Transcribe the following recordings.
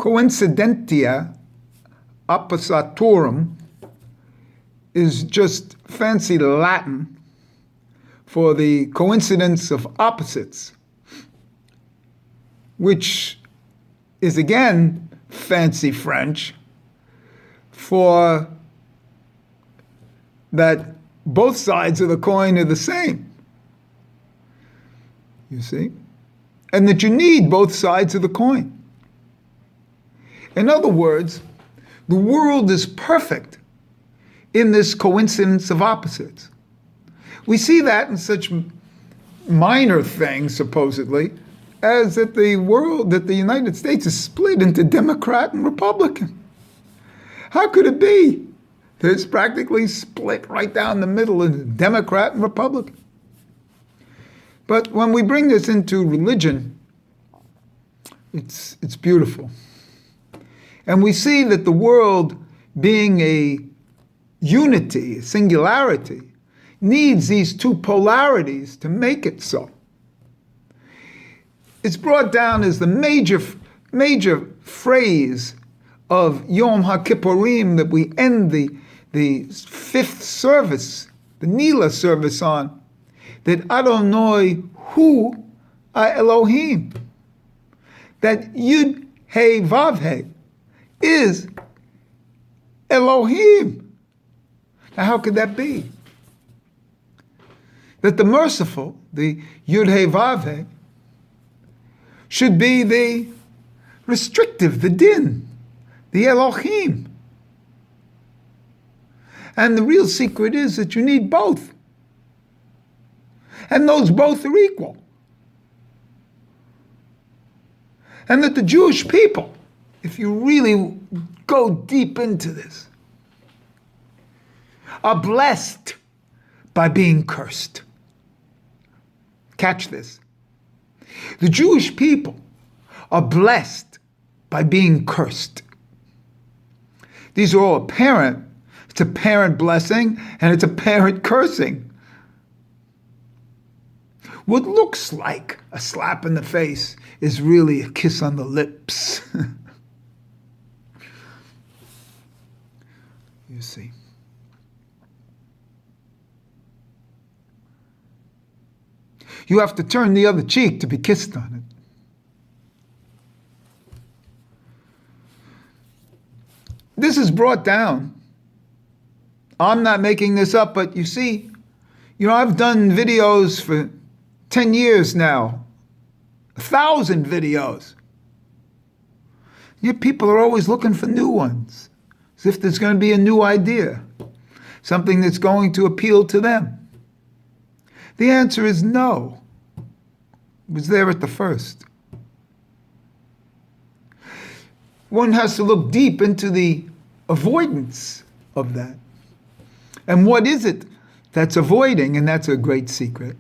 coincidentia oppositorum is just fancy Latin for the coincidence of opposites, which is again fancy French for that both sides of the coin are the same. You see? And that you need both sides of the coin. In other words, the world is perfect in this coincidence of opposites. We see that in such minor things, supposedly, as that the United States is split into Democrat and Republican. How could it be that it's practically split right down the middle into Democrat and Republican? But when we bring this into religion, it's beautiful. And we see that the world, being a unity, a singularity, needs these two polarities to make it so. It's brought down as the major phrase of Yom HaKippurim that we end the fifth service, the Nila service on, that Adonai Hu Elohim, that Yud He Vav He is Elohim. Now how could that be? That the merciful, the Yud He Vav He, should be the restrictive, the din, the Elohim. And the real secret is that you need both. And those both are equal. And that the Jewish people, if you really go deep into this, are blessed by being cursed. Catch this. The Jewish people are blessed by being cursed. These are all apparent. It's a parent blessing and it's a parent cursing. What looks like a slap in the face is really a kiss on the lips. You see. You have to turn the other cheek to be kissed on it. This is brought down. I'm not making this up, but you see, I've done videos for 10 years now, 1,000 videos. Yet people are always looking for new ones, as if there's going to be a new idea, something that's going to appeal to them. The answer is no. It was there at the first. One has to look deep into the avoidance of that. And what is it that's avoiding? And that's a great secret.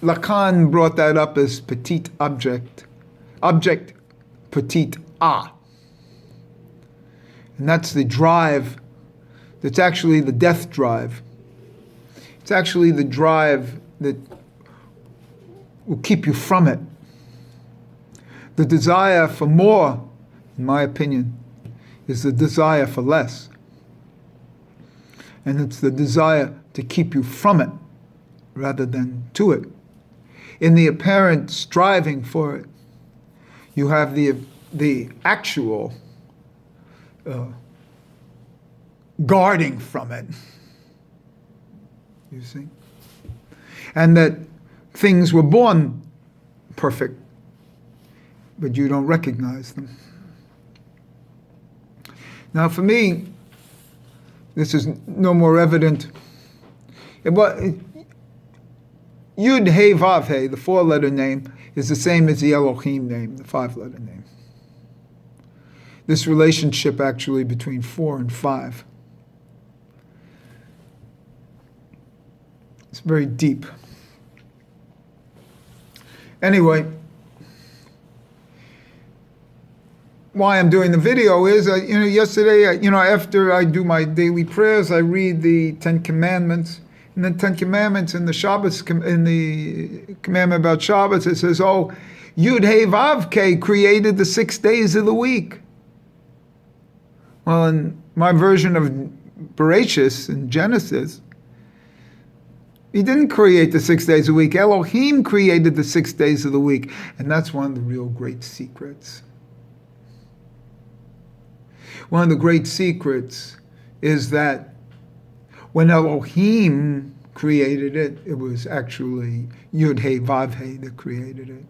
Lacan brought that up as petit object petit a. And that's the drive, that's actually the death drive. It's actually the drive that will keep you from it. The desire for more, in my opinion, is the desire for less. And it's the desire to keep you from it rather than to it. In the apparent striving for it, you have the actual guarding from it. You see? And that things were born perfect, but you don't recognize them. Now for me, this is no more evident. Yud He Vav He, the 4-letter name, is the same as the Elohim name, the 5-letter name. This relationship actually between 4 and 5. It's very deep. Anyway, why I'm doing the video is, yesterday, after I do my daily prayers, I read the 10 Commandments. And the 10 Commandments in the Shabbos, in the commandment about Shabbos, it says, Yud Hey Vav K created the 6 days of the week. Well, in my version of Bereshis in Genesis, he didn't create the 6 days a week. Elohim created the 6 days of the week. And that's one of the real great secrets. One of the great secrets is that when Elohim created it, it was actually Yud Hey Vav Hey that created it.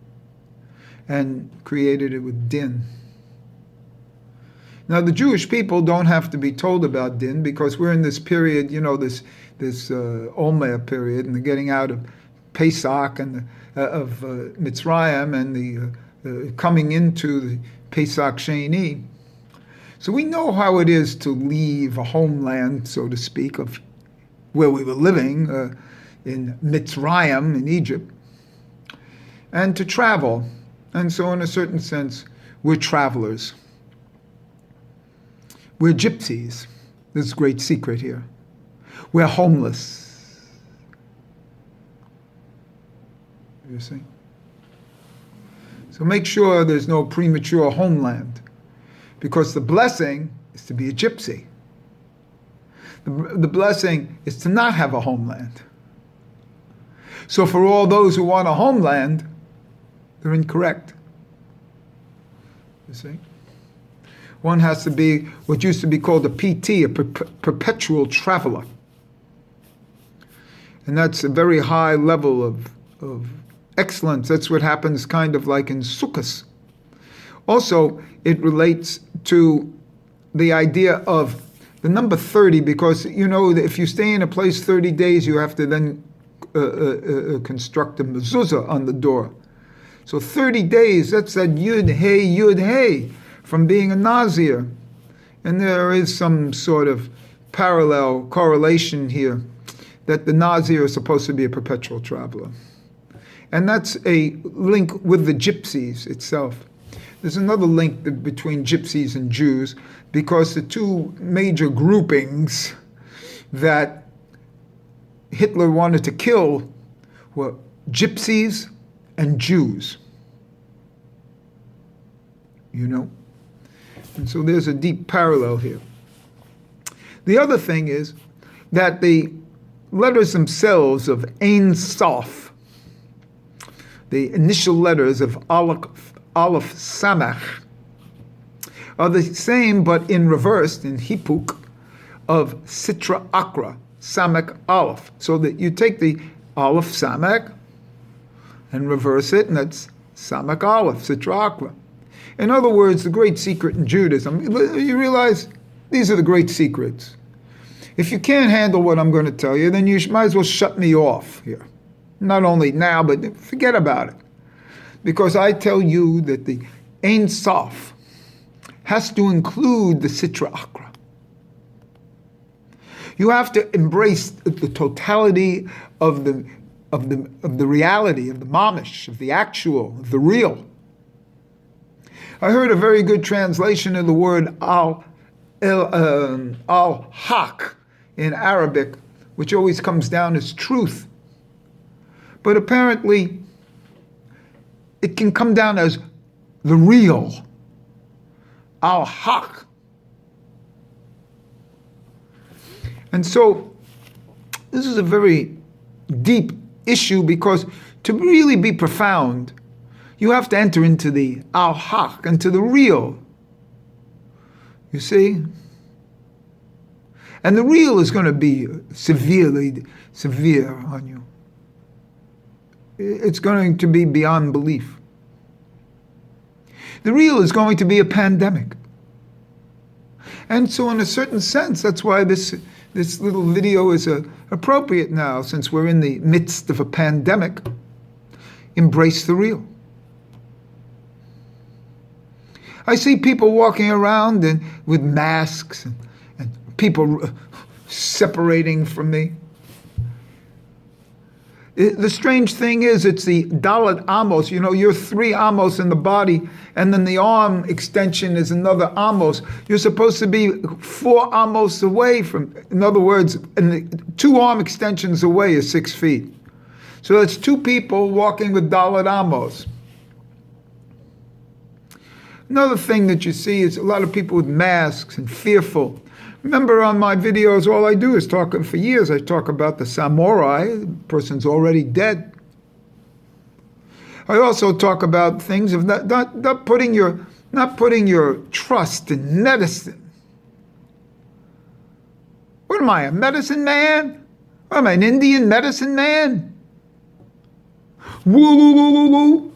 And created it with din. Now, the Jewish people don't have to be told about din because we're in this period, this Omer period, and the getting out of Pesach and of Mitzrayim and the coming into the Pesach Sheni. So we know how it is to leave a homeland, so to speak, of where we were living in Mitzrayim in Egypt, and to travel. And so in a certain sense, we're travelers. We're gypsies. There's a great secret here. We're homeless. You see? So make sure there's no premature homeland, because the blessing is to be a gypsy. The blessing is to not have a homeland. So for all those who want a homeland, they're incorrect. You see? One has to be what used to be called a PT, a perpetual traveler. And that's a very high level of excellence. That's what happens kind of like in Sukkot. Also, it relates to the idea of the number 30, because, if you stay in a place 30 days, you have to then construct a mezuzah on the door. So 30 days, that's that Yud Hey, from being a Nazir. And there is some sort of parallel correlation here that the Nazir is supposed to be a perpetual traveler. And that's a link with the gypsies itself. There's another link between gypsies and Jews, because the two major groupings that Hitler wanted to kill were gypsies and Jews. And so there's a deep parallel here. The other thing is that the letters themselves of Ein Sof, the initial letters of Aleph Samach, are the same but in reverse, in Hipuk, of Sitra Akra, Samek Aleph. So that you take the Aleph Samek and reverse it, and that's Samek Aleph, Sitra Akra. In other words, the great secret in Judaism, you realize these are the great secrets. If you can't handle what I'm going to tell you, then you might as well shut me off here. Not only now, but forget about it. Because I tell you that the Ein Sof has to include the Sitra Akra. You have to embrace the totality of the reality, of the mamish, of the actual, of the real. I heard a very good translation of the word al-haq in Arabic, which always comes down as truth. But apparently, it can come down as the real, al-haq. And so, this is a very deep issue, because to really be profound, you have to enter into the al-haq, into the real. You see? And the real is going to be severe on you. It's going to be beyond belief. The real is going to be a pandemic. And so in a certain sense, that's why this little video is appropriate now, since we're in the midst of a pandemic. Embrace the real. I see people walking around with masks and people separating from me. The strange thing is, it's the Dalet Amos. You're 3 Amos in the body, and then the arm extension is another Amos. You're supposed to be 4 Amos away from, in other words, 2 arm extensions away is 6 feet. So that's 2 people walking with Dalet Amos. Another thing that you see is a lot of people with masks and fearful. Remember on my videos, all I do is talk, for years, I talk about the samurai, the person's already dead. I also talk about things of not putting your trust in medicine. What am I, a medicine man? Am I an Indian medicine man? Woo, woo, woo, woo, woo.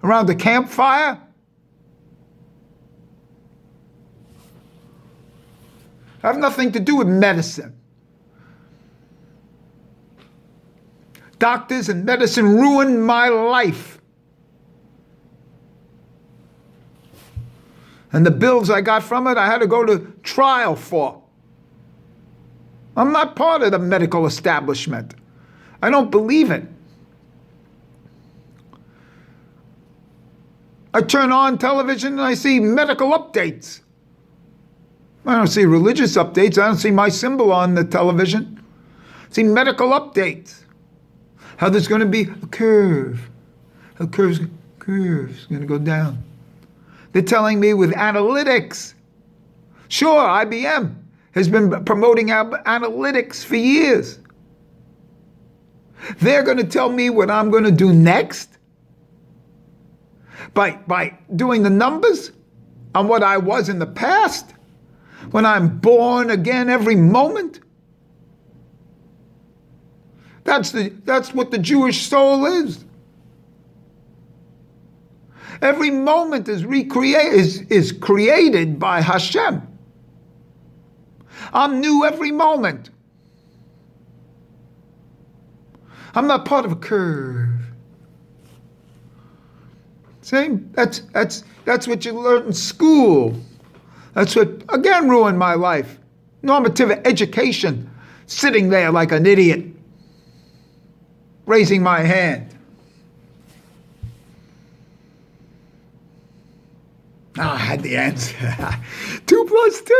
Around the campfire? I have nothing to do with medicine. Doctors and medicine ruined my life. And the bills I got from it, I had to go to trial for. I'm not part of the medical establishment. I don't believe it. I turn on television and I see medical updates. I don't see religious updates. I don't see my symbol on the television. I see medical updates. How there's going to be a curve. A curve's going to go down. They're telling me with analytics. Sure, IBM has been promoting analytics for years. They're going to tell me what I'm going to do next by doing the numbers on what I was in the past, when I'm born again every moment. That's what the Jewish soul is. Every moment is created by Hashem. I'm new every moment. I'm not part of a curve. Same. That's what you learn in school. That's what, again, ruined my life. Normative education. Sitting there like an idiot. Raising my hand. I had the answer. 2 plus 2.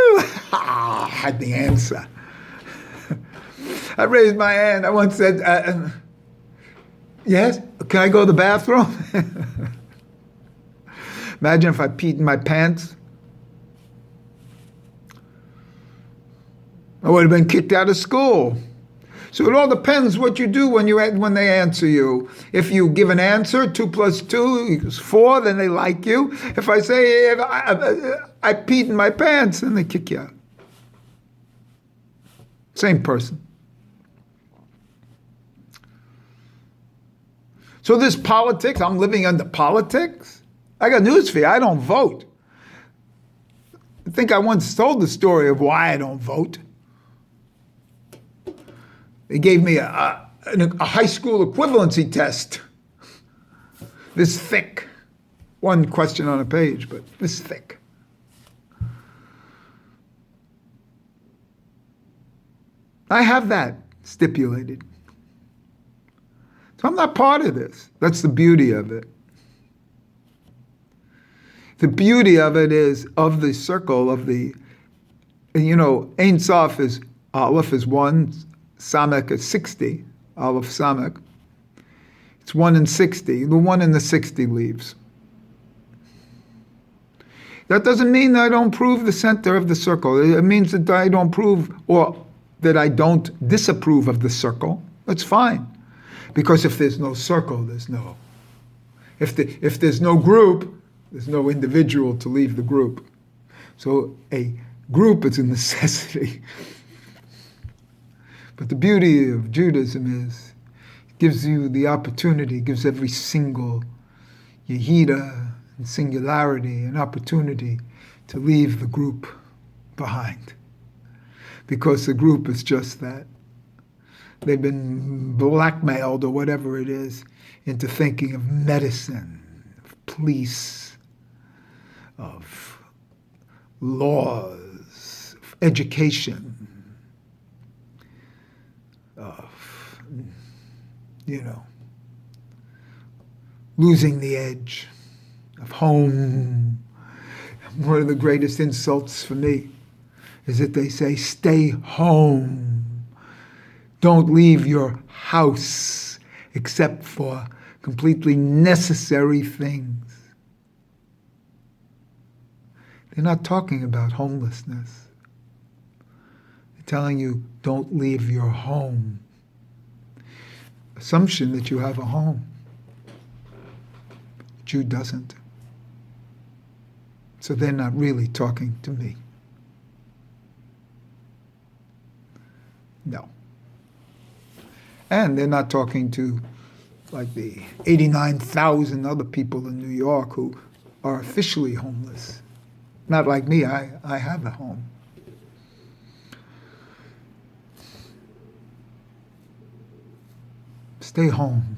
I had the answer. I raised my hand. I once said, yes, can I go to the bathroom? Imagine if I peed in my pants. I would have been kicked out of school. So it all depends what you do when they answer you. If you give an answer, 2 plus 2 equals 4, then they like you. If I say I peed in my pants, then they kick you out. Same person. So this politics, I'm living under politics? I got news for you, I don't vote. I think I once told the story of why I don't vote. They gave me a high school equivalency test. This thick. One question on a page, but this thick. I have that stipulated. So I'm not part of this. That's the beauty of it. The beauty of it is, of the circle of the, Ein Sof is, Aleph is 1, Samek is 60, Aleph Samek. It's 1 in 60. The 1 in the 60 leaves. That doesn't mean that I don't prove the center of the circle. It means that I don't prove, or that I don't disapprove of the circle. That's fine. Because if there's no circle, there's no. If there's no group, there's no individual to leave the group. So a group is a necessity. But the beauty of Judaism is it gives you the opportunity, gives every single Yehida and singularity an opportunity to leave the group behind. Because the group is just that. They've been blackmailed or whatever it is into thinking of medicine, of police, of laws, of education, of, losing the edge, of home. One of the greatest insults for me is that they say, stay home. Don't leave your house except for completely necessary things. They're not talking about homelessness. They're telling you, don't leave your home. Assumption that you have a home. Jew doesn't. So they're not really talking to me. No. And they're not talking to like the 89,000 other people in New York who are officially homeless. Not like me, I have a home. Stay home.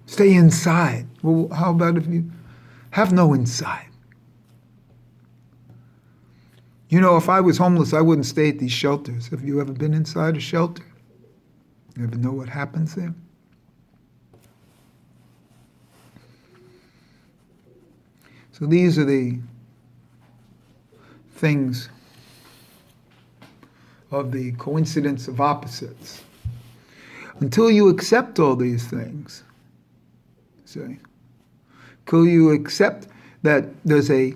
Stay inside. Well, how about if you have no inside? You know, if I was homeless, I wouldn't stay at these shelters. Have you ever been inside a shelter? You ever know what happens there? So these are the things of the coincidence of opposites. Until you accept all these things, see, until you accept that there's a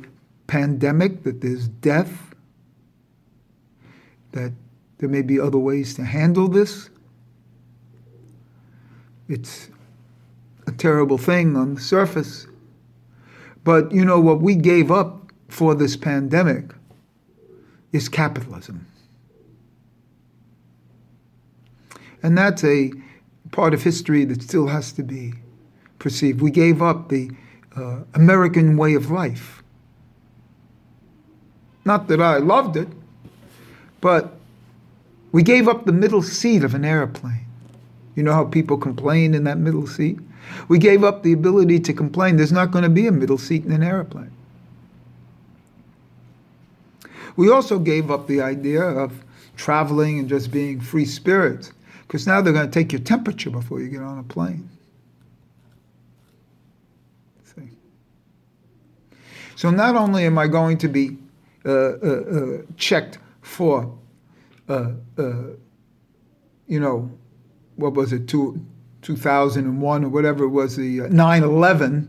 pandemic, that there's death, that there may be other ways to handle this. It's a terrible thing on the surface. But you know what we gave up for this pandemic is capitalism. And that's a part of history that still has to be perceived. We gave up the American way of life. Not that I loved it, but we gave up the middle seat of an airplane. You know how people complain in that middle seat? We gave up the ability to complain. There's not going to be a middle seat in an airplane. We also gave up the idea of traveling and just being free spirits, because now they're going to take your temperature before you get on a plane. See? So not only am I going to be checked for, you know, what was it, 2001 or whatever it was, the 9/11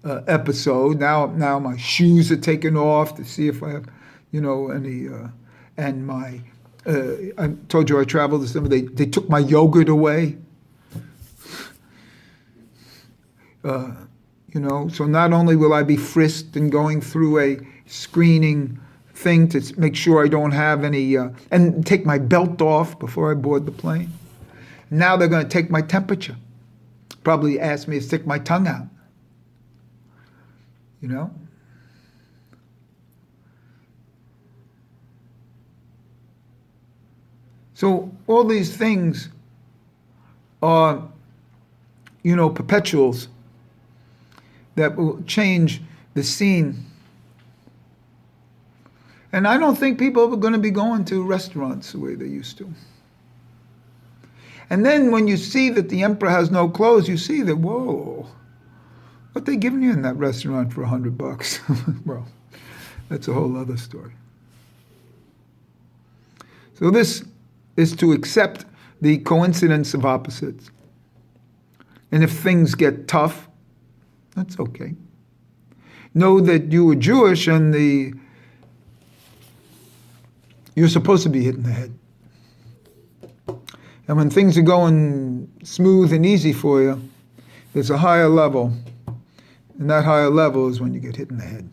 episode. Now my shoes are taken off to see if I have, you know, any, and my, I told you I traveled to somebody, they took my yogurt away. You know, so not only will I be frisked and going through a screening thing to make sure I don't have any, and take my belt off before I board the plane. Now they're going to take my temperature. Probably ask me to stick my tongue out. You know? So all these things are, you know, perpetuals that will change the scene. And I don't think people are going to be going to restaurants the way they used to. And then when you see that the emperor has no clothes, you see that, whoa, what they giving you in that restaurant for $100? Well, that's a whole other story. So this is to accept the coincidence of opposites. And if things get tough, that's okay. Know that you were Jewish and you're supposed to be hit in the head. And when things are going smooth and easy for you, there's a higher level. And that higher level is when you get hit in the head.